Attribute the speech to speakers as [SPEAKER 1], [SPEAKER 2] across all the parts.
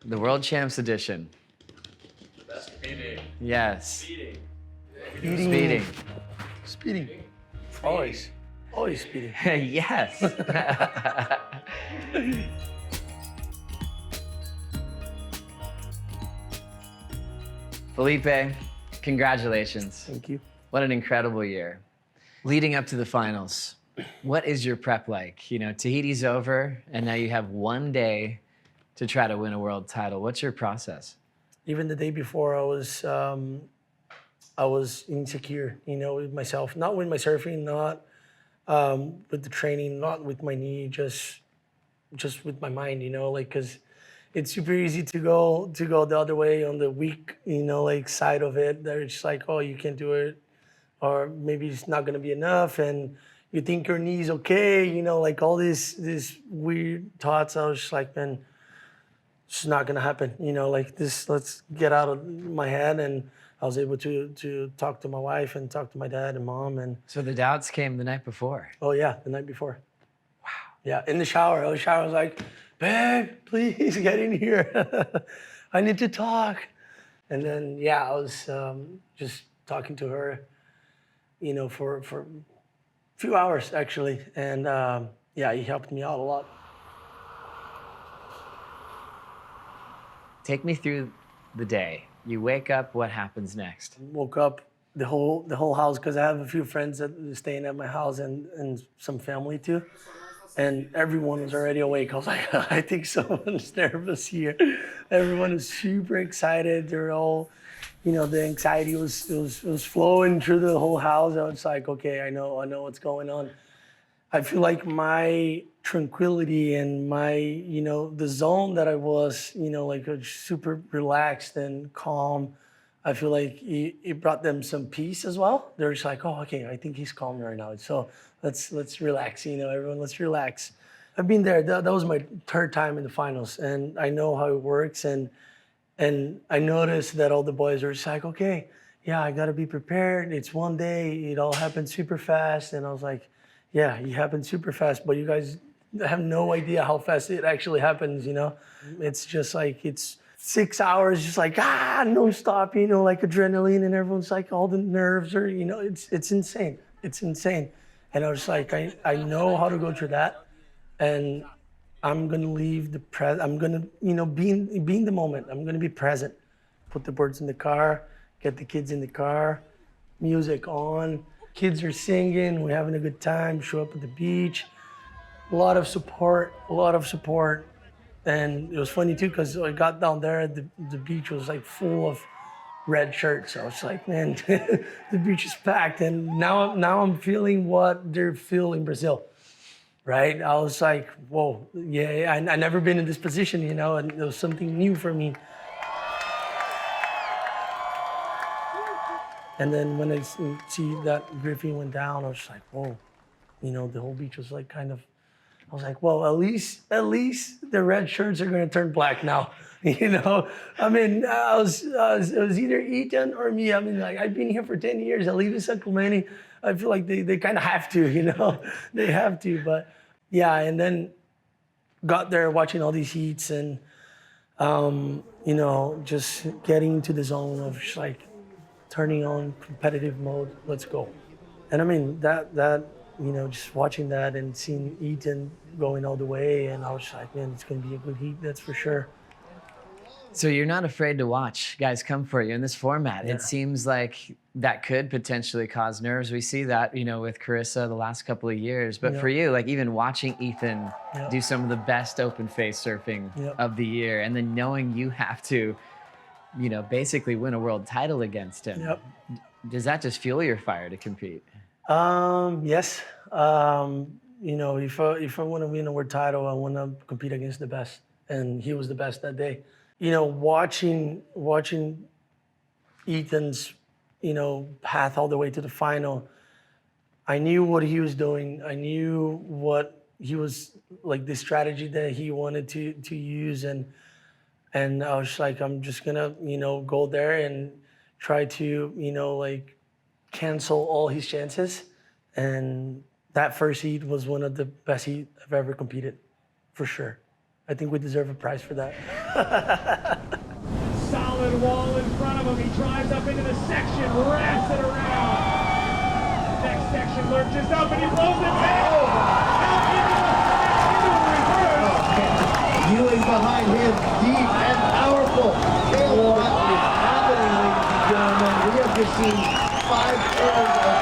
[SPEAKER 1] The World Champs edition.
[SPEAKER 2] Speeding.
[SPEAKER 1] Yes.
[SPEAKER 2] Speeding.
[SPEAKER 1] Speeding.
[SPEAKER 3] Speeding. Always speeding.
[SPEAKER 1] Yes. Filipe, congratulations.
[SPEAKER 3] Thank you.
[SPEAKER 1] What an incredible year. Leading up to the finals, what is your prep like? You know, Tahiti's over, and now you have one day to try to win a world title. What's your process?
[SPEAKER 3] Even the day before, I was insecure, with myself. Not with my surfing, not with the training, not with my knee, just with my mind, because it's super easy to go the other way on the weak, side of it. That it's like, oh, you can't do it, or maybe it's not gonna be enough, and you think your knee's okay, all these weird thoughts. I was just like, man, it's not gonna happen, this. Let's get out of my head. And I was able to talk to my wife and talk to my dad and mom. And
[SPEAKER 1] So the doubts came the night before.
[SPEAKER 3] oh yeah, the night before. Wow. Yeah, in the shower. I was like, babe, please get in here. I need to talk. And then yeah, I was just talking to her, for a few hours actually. And yeah, he helped me out a lot.
[SPEAKER 1] Take me through the day. You wake up, what happens next?
[SPEAKER 3] Woke up, the whole house, because I have a few friends that are staying at my house and some family too. And everyone was already awake. I was like, I think someone's nervous here. Everyone is super excited. They're all, the anxiety was flowing through the whole house. I was like, okay, I know what's going on. I feel like my tranquility and my, the zone that I was, super relaxed and calm. I feel like it brought them some peace as well. They're just like, oh, okay, I think he's calm right now. So let's relax, everyone, let's relax. I've been there. That was my third time in the finals, and I know how it works. And I noticed that all the boys were just like, okay, yeah, I gotta be prepared. It's one day. It all happened super fast. And I was like, yeah, it happened super fast, but you guys have no idea how fast it actually happens, It's just like, it's 6 hours, just like, nonstop, like adrenaline, and everyone's like, all the nerves are, it's insane. It's insane. And I was like, I know how to go through that, and I'm gonna leave I'm gonna, be in the moment. I'm gonna be present. Put the birds in the car, get the kids in the car, music on. Kids are singing, we're having a good time, show up at the beach. A lot of support. And it was funny too, because I got down there, the beach was like full of red shirts. I was like, man, the beach is packed. And now I'm feeling what they feel in Brazil, right? I was like, whoa, yeah, I never been in this position, and it was something new for me. And then when I see that Griffin went down, I was like, whoa, the whole beach was like kind of, I was like, well, at least the red shirts are gonna turn black now, I mean, it was either Ethan or me. I mean, like, I've been here for 10 years. I live in San Clemente. I feel like they kind of have to, they have to. But yeah, and then got there watching all these heats and, just getting into the zone of just like, turning on competitive mode, let's go. And I mean, that just watching that and seeing Ethan going all the way, and I was just like, man, it's gonna be a good heat, that's for sure.
[SPEAKER 1] So you're not afraid to watch guys come for you in this format.
[SPEAKER 3] Yeah.
[SPEAKER 1] It seems like that could potentially cause nerves. We see that, with Carissa the last couple of years. But for you, like even watching Ethan do some of the best open face surfing of the year, and then knowing you have to, basically win a world title against him.
[SPEAKER 3] Yep.
[SPEAKER 1] Does that just fuel your fire to compete?
[SPEAKER 3] Yes. If I want to win a world title, I want to compete against the best, and he was the best that day. Watching Ethan's, path all the way to the final, I knew what he was doing. I knew what he was like, the strategy that he wanted to use, and I was like, I'm just gonna, go there and try to, cancel all his chances. And that first heat was one of the best heat I've ever competed, for sure. I think we deserve a prize for that.
[SPEAKER 4] Solid wall in front of him. He drives up into the section, wraps it around. Next section lurches up and he blows it back. Out into a reverse.
[SPEAKER 5] Ewing behind him, deep and powerful. What is happening, ladies and gentlemen? We have just seen 5 turns of.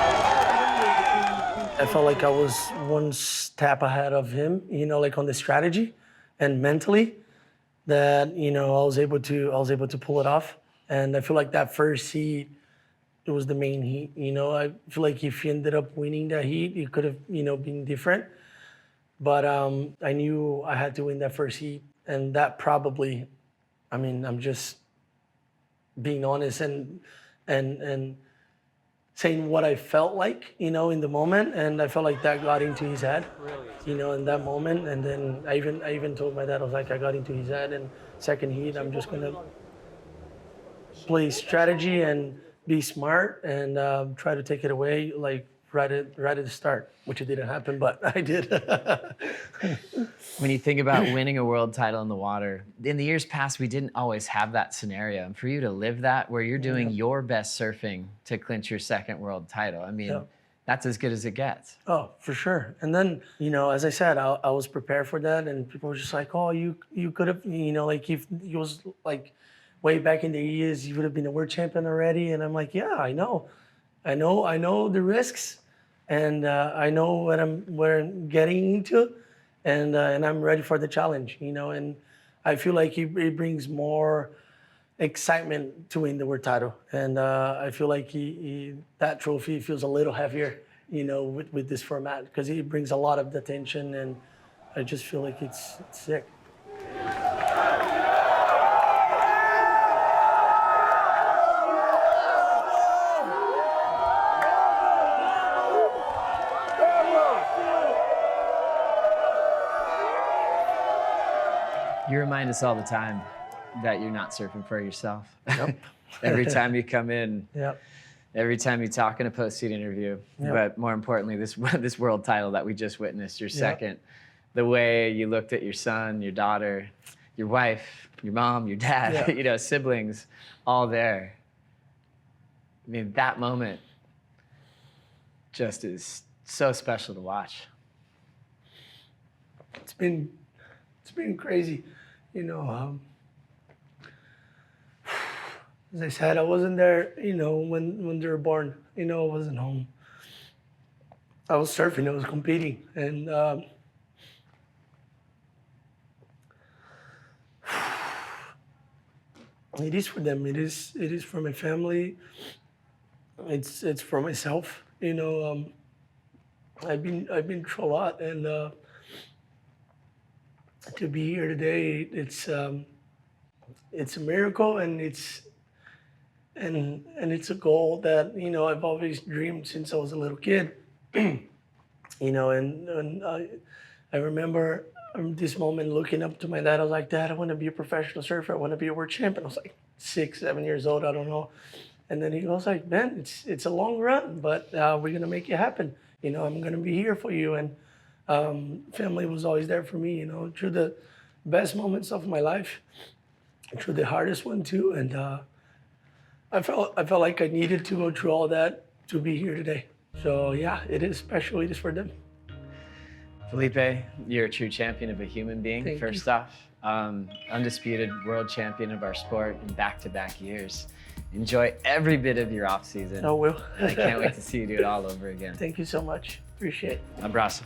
[SPEAKER 3] I felt like I was one step ahead of him, you know, like on the strategy and mentally, that, you know, I was able to pull it off. And I feel like that first heat, it was the main heat. You know, I feel like if he ended up winning that heat, it could have, you know, been different. But I knew I had to win that first heat, and that probably, I mean, I'm just being honest and saying what I felt like, you know, in the moment, and I felt like that got into his head, you know, in that moment. And then I even told my dad, I was like, I got into his head, and second heat, I'm just gonna play strategy and be smart and try to take it away, like right at the start, which it didn't happen, but I did.
[SPEAKER 1] When you think about winning a world title in the water, in the years past, we didn't always have that scenario. And for you to live that, where you're doing your best surfing to clinch your second world title, I mean, that's as good as it gets.
[SPEAKER 3] Oh, for sure. And then, you know, as I said, I was prepared for that, and people were just like, oh, you could have, you know, like if it was like way back in the years, you would have been a world champion already. And I'm like, yeah, I know the risks, and I know what I'm getting into, and I'm ready for the challenge, you know. And I feel like it brings more excitement to win the world title, and I feel like that trophy feels a little heavier, you know, with this format, because it brings a lot of attention, and I just feel like it's sick.
[SPEAKER 1] You remind us all the time that you're not surfing for yourself.
[SPEAKER 3] Yep.
[SPEAKER 1] Every time you come in,
[SPEAKER 3] Yep.
[SPEAKER 1] every time you talk in a post-seat interview,
[SPEAKER 3] Yep.
[SPEAKER 1] but more importantly, this world title that we just witnessed, your second, the way you looked at your son, your daughter, your wife, your mom, your dad, you know, siblings, all there. I mean, that moment just is so special to watch.
[SPEAKER 3] It's been crazy, you know. As I said, I wasn't there, you know, when they were born. You know, I wasn't home. I was surfing, I was competing, and it is for them. It is for my family. It's for myself. You know, I've been through a lot, and to be here today, it's a miracle, and it's a goal that, you know, I've always dreamed since I was a little kid. You know, and I remember this moment looking up to my dad. I was like, Dad, I want to be a professional surfer. I want to be a world champion. I was like 6, 7 years old. I don't know. And then he was like, Ben, it's a long run, but we're gonna make it happen. You know, I'm gonna be here for you. And family was always there for me, you know, through the best moments of my life, through the hardest one too. And I felt like I needed to go through all that to be here today. So yeah, it is special. It is for them.
[SPEAKER 1] Filipe, you're a true champion of a human being,
[SPEAKER 3] Thank
[SPEAKER 1] first
[SPEAKER 3] you.
[SPEAKER 1] off. Undisputed world champion of our sport in back-to-back years. Enjoy every bit of your off season.
[SPEAKER 3] I will.
[SPEAKER 1] I can't wait to see you do it all over again.
[SPEAKER 3] Thank you so much. Appreciate it.
[SPEAKER 1] Abraço.